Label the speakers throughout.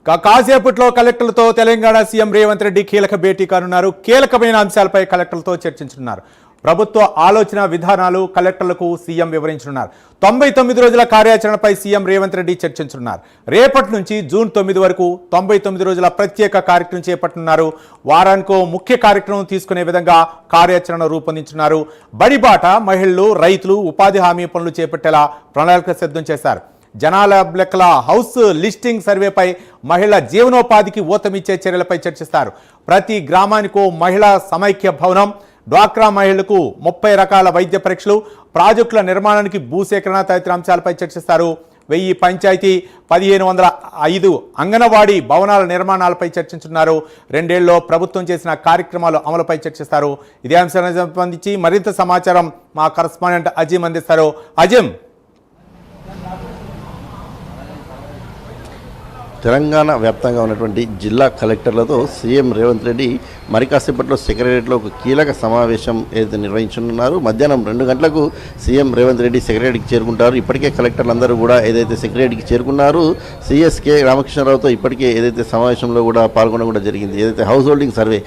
Speaker 1: కాసేపట్లో కలెక్టర్లతో తెలంగాణ సీఎం రేవంత్ రెడ్డి కీలక భేటీ కానున్నారు. కీలకమైన అంశాలపై కలెక్టర్లతో చర్చించనున్నారు. ప్రభుత్వ ఆలోచన విధానాలు కలెక్టర్లకు సీఎం వివరించనున్నారు. 99 రోజుల కార్యాచరణపై సీఎం రేవంత్ రెడ్డి చర్చించనున్నారు. రేపటి నుంచి జూన్ 9 వరకు 99 రోజుల ప్రత్యేక కార్యక్రమం చేపట్టనున్నారు. వారానికో ముఖ్య కార్యక్రమం తీసుకునే విధంగా కార్యాచరణ రూపొందించున్నారు. బడిబాట మహిళలు, రైతులు ఉపాధి హామీ పనులు చేపట్టేలా ప్రణాళిక సిద్ధం చేశారు. జనాల లెక్కల హౌస్ లిస్టింగ్ సర్వేపై మహిళా జీవనోపాధికి ఊతమిచ్చే చర్యలపై చర్చిస్తారు. ప్రతి గ్రామానికో మహిళా సమైక్య భవనం, డ్వాక్రా మహిళలకు 30 రకాల వైద్య పరీక్షలు, ప్రాజెక్టుల నిర్మాణానికి భూసేకరణ తదితర అంశాలపై చర్చిస్తారు. 1000 పంచాయతీ, 1505 అంగన్వాడీ భవనాల నిర్మాణాలపై చర్చించున్నారు. 2 ఏళ్లలో ప్రభుత్వం చేసిన కార్యక్రమాలు అమలుపై చర్చిస్తారు. ఇదే అంశానికి సంబంధించి మరింత సమాచారం మా కరస్పాండెంట్ అజీం అందిస్తారు. అజీం,
Speaker 2: తెలంగాణ వ్యాప్తంగా ఉన్నటువంటి జిల్లా కలెక్టర్లతో సీఎం రేవంత్ రెడ్డి మరి కాసేపట్లో సెక్రటరియట్లో ఒక కీలక సమావేశం ఏదైతే నిర్వహించనున్నారు. మధ్యాహ్నం 2 గంటలకు సీఎం రేవంత్ రెడ్డి సెక్రటరీకి చేరుకుంటారు. ఇప్పటికే కలెక్టర్లందరూ కూడా ఏదైతే సెక్రటరీకి చేరుకున్నారు. సిఎస్కే రామకృష్ణరావుతో ఇప్పటికే ఏదైతే సమావేశంలో కూడా పాల్గొనడం కూడా జరిగింది. ఏదైతే హౌస్ హోల్డింగ్ సర్వే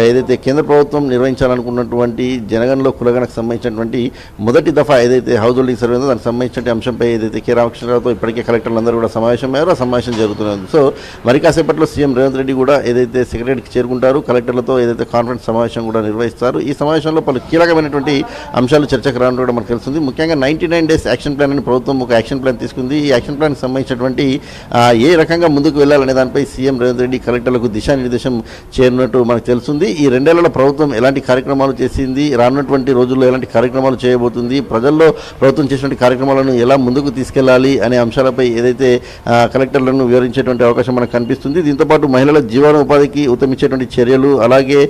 Speaker 2: ఏదైతే కేంద్ర ప్రభుత్వం నిర్వహించాలనుకున్నటువంటి జనగణలో కులగణకు సంబంధించినటువంటి మొదటి దఫా ఏదైతే హౌస్ హోల్డింగ్ సర్వే ఉందో దానికి సంబంధించిన అంశంపై ఏదైతే కె రామకృష్ణరావుతో ఇప్పటికే కలెక్టర్లందరూ కూడా సమావేశమయ్యారు. ఆ సమావేశం జరుగుతుంది. సో మరి కాసేపట్లో సీఎం రేవంత్ రెడ్డి కూడా ఏదైతే సెక్రటరీకి చేరుకుంటారు, కలెక్టర్లతో ఏదైతే కాన్ఫరెన్స్ సమావేశం కూడా నిర్వహిస్తారు. ఈ సమావేశంలో పలు కీలకమైనటువంటి అంశాలు చర్చకు రావడం కూడా మనకు తెలుస్తుంది. ముఖ్యంగా 99 డేస్ యాక్షన్ ప్లాన్ అని ప్రభుత్వం ఒక యాక్షన్ ప్లాన్ తీసుకుంది. ఈ యాక్షన్ ప్లాన్కి సంబంధించినటువంటి ఏ రకంగా ముందుకు వెళ్ళాలనే దానిపై సీఎం రేవంత్ రెడ్డి కలెక్టర్లకు దిశానిర్దేశం చేరినట్టు మనకు తెలుస్తుంది. ఈ 2 ఏళ్లలో ప్రభుత్వం ఎలాంటి కార్యక్రమాలు చేసింది, రానున్నటువంటి రోజుల్లో ఎలాంటి కార్యక్రమాలు చేయబోతుంది, ప్రజల్లో ప్రభుత్వం చేసినటువంటి కార్యక్రమాలను ఎలా ముందుకు తీసుకెళ్లాలి అనే అంశాలపై ఏదైతే కలెక్టర్లను వివరించేటువంటి అవకాశం మనకు కనిపిస్తుంది. దీంతోపాటు మహిళల జీవనోపాధికి ఉత్తమించేటువంటి చర్యలు, అలాగే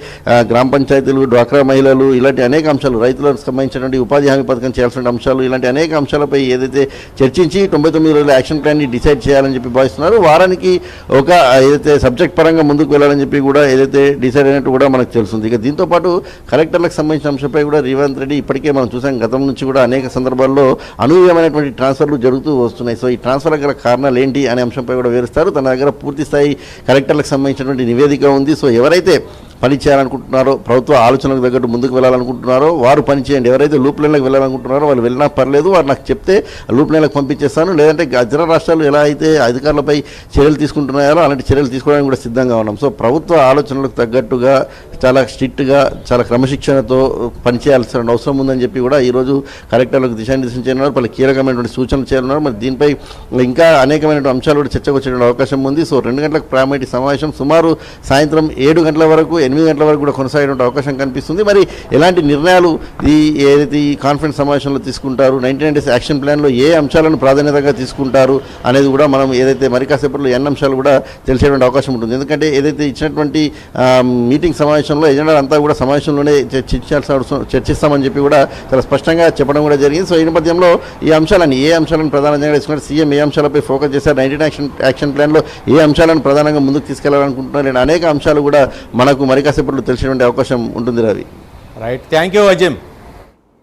Speaker 2: గ్రామ పంచాయతీలు, డ్వాక్రా మహిళలు, ఇలాంటి అనేక అంశాలు, రైతులకు సంబంధించినటువంటి ఉపాధి హామీ పథకం చేయాల్సిన అంశాలు, ఇలాంటి అనేక అంశాలపై ఏదైతే చర్చించి 99 రోజుల యాక్షన్ ప్లాన్ని డిసైడ్ చేయాలని చెప్పి భావిస్తున్నారు. వారానికి ఒక ఏదైతే సబ్జెక్ట్ పరంగా ముందుకు వెళ్ళాలని చెప్పి కూడా ఏదైతే డిసైడ్ అయినట్టు కూడా మనకు తెలుస్తుంది. ఇక దీంతోపాటు కలెక్టర్లకు సంబంధించిన అంశంపై కూడా రేవంత్ రెడ్డి ఇప్పటికే మనం చూసాం, గతం నుంచి కూడా అనేక సందర్భాల్లో అనూహ్యమైనటువంటి ట్రాన్స్ఫర్లు జరుగుతూ వస్తున్నాయి. సో ఈ ట్రాన్స్ఫర్ గల కారణాలు ఏంటి అనే అంశంపై కూడా వివరిస్తారు. తన దగ్గర పూర్తి స్థాయి కలెక్టర్లకు సంబంధించినటువంటి నివేదిక ఉంది. సో ఎవరైతే పని చేయాలనుకుంటున్నారో, ప్రభుత్వ ఆలోచనలకు తగ్గట్టు ముందుకు వెళ్ళాలనుకుంటున్నారో వారు పని చేయండి. ఎవరైతే లూప్ లైన్లకు వెళ్ళాలనుకుంటున్నారో వాళ్ళు వెళ్ళినా పర్లేదు, వారు నాకు చెప్తే లూప్ లైన్లకు పంపించేస్తాను. లేదంటే ఇతర రాష్ట్రాలు ఎలా అయితే అధికారులపై చర్యలు తీసుకుంటున్నారో అలాంటి చర్యలు తీసుకోవడానికి కూడా సిద్ధంగా ఉన్నాం. సో ప్రభుత్వ ఆలోచనలకు తగ్గట్టుగా చాలా స్ట్రిక్ట్గా, చాలా క్రమశిక్షణతో పనిచేయాల్సిన అవసరం ఉందని చెప్పి కూడా ఈరోజు కలెక్టర్లకు దిశానిర్దేశం చేయనున్నారు. పలు కీలకమైనటువంటి సూచనలు చేయనున్నారు. మరి దీనిపై ఇంకా అనేకమైనటువంటి అంశాలు కూడా చర్చకు వచ్చేటువంటి అవకాశం ఉంది. సో 2 గంటలకు ప్రారంభమైన సమావేశం సుమారు సాయంత్రం 7 గంటల వరకు, 8 గంటల వరకు కూడా కొనసాగేటువంటి అవకాశం కనిపిస్తుంది. మరి ఎలాంటి నిర్ణయాలు ఏదైతే ఈ కాన్ఫరెన్స్ సమావేశంలో తీసుకుంటారు, 99 డేస్ యాక్షన్ ప్లాన్లో ఏ అంశాలను ప్రాధాన్యతగా తీసుకుంటారు అనేది కూడా మనం ఏదైతే మరి కాసేపట్లో ఎన్ని అంశాలు కూడా తెలిసేటువంటి అవకాశం ఉంటుంది. ఎందుకంటే ఏదైతే ఇచ్చినటువంటి మీటింగ్ సమావేశంలో ఎజెండా అంతా కూడా సమావేశంలోనే చర్చిస్తామని చెప్పి కూడా చాలా స్పష్టంగా చెప్పడం కూడా జరిగింది. సో ఈ నేపథ్యంలో ఏ అంశాలను ప్రధానంగా తీసుకున్నారు, సీఎం ఏ అంశాలపై ఫోకస్ చేశారు, 99 యాక్షన్ ప్లాన్లో ఏ అంశాలను ప్రధానంగా ముందుకు తీసుకెళ్లాలనుకుంటున్నారు, అనేక అంశాలు కూడా మనకు మరి కాసేపట్లో తెలిసినటువంటి అవకాశం ఉంటుంది. Ravi,
Speaker 1: right, thank you Azeem.